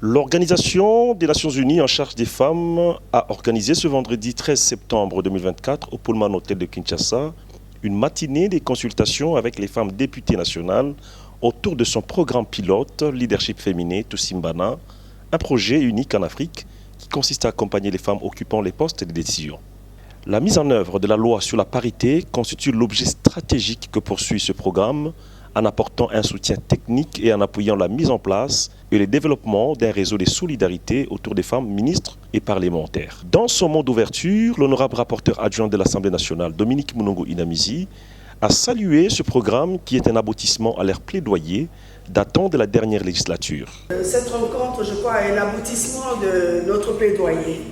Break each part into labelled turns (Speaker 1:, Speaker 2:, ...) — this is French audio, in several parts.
Speaker 1: L'Organisation des Nations Unies en charge des femmes a organisé ce vendredi 13 septembre 2024 au Pullman Hotel de Kinshasa une matinée des consultations avec les femmes députées nationales autour de son programme pilote Leadership Féminin Tusimbana, un projet unique en Afrique qui consiste à accompagner les femmes occupant les postes de décision. La mise en œuvre de la loi sur la parité constitue l'objet stratégique que poursuit ce programme en apportant un soutien technique et en appuyant la mise en place et le développement d'un réseau de solidarité autour des femmes ministres et parlementaires. Dans son mot d'ouverture, l'honorable rapporteur adjoint de l'Assemblée nationale, Dominique Mounongo Inamizi, a salué ce programme qui est un aboutissement à leur plaidoyer datant de la dernière législature.
Speaker 2: Cette rencontre, je crois, est l'aboutissement de notre plaidoyer.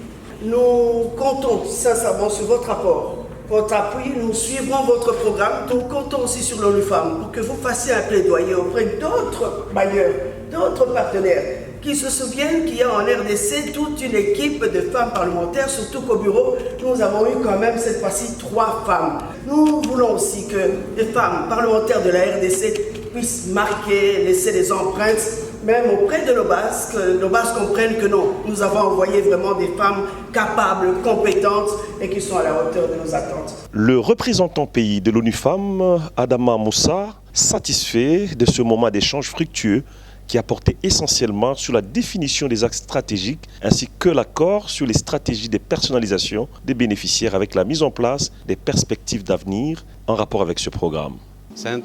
Speaker 2: Nous comptons sincèrement sur votre apport, votre appui. Nous suivrons votre programme. Nous comptons aussi sur l'ONU Femmes pour que vous fassiez un plaidoyer auprès d'autres bailleurs, d'autres partenaires qui se souviennent qu'il y a en RDC toute une équipe de femmes parlementaires, surtout qu'au bureau, nous avons eu quand même cette fois-ci 3 femmes. Nous voulons aussi que les femmes parlementaires de la RDC puissent marquer, laisser des empreintes, même auprès de nos bases, que nos bases comprennent que non, nous avons envoyé vraiment des femmes capables, compétentes et qui sont à la hauteur de nos attentes.
Speaker 1: Le représentant pays de l'ONU Femmes, Adama Moussa, satisfait de ce moment d'échange fructueux qui a porté essentiellement sur la définition des axes stratégiques ainsi que l'accord sur les stratégies de personnalisation des bénéficiaires avec la mise en place des perspectives d'avenir en rapport avec ce programme.
Speaker 3: C'est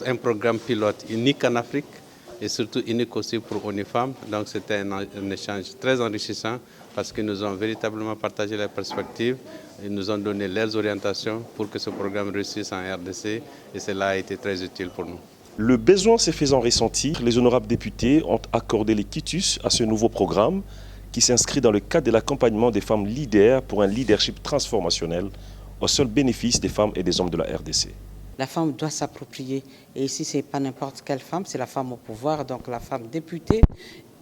Speaker 3: un programme pilote unique en Afrique et surtout unique aussi pour ONU Femmes. Donc c'était un échange très enrichissant parce qu'ils nous ont véritablement partagé les perspectives, ils nous ont donné leurs orientations pour que ce programme réussisse en RDC et cela a été très utile pour nous.
Speaker 1: Le besoin se faisant ressentir, les honorables députés ont accordé les quitus à ce nouveau programme qui s'inscrit dans le cadre de l'accompagnement des femmes leaders pour un leadership transformationnel au seul bénéfice des femmes et des hommes de la RDC.
Speaker 4: La femme doit s'approprier, et ici ce n'est pas n'importe quelle femme, c'est la femme au pouvoir, donc la femme députée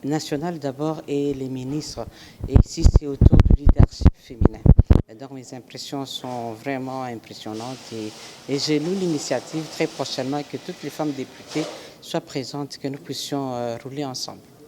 Speaker 4: nationale d'abord et les ministres. Et ici c'est autour du leadership féminin. Et donc mes impressions sont vraiment impressionnantes et j'ai lu l'initiative très prochainement que toutes les femmes députées soient présentes, que nous puissions rouler ensemble.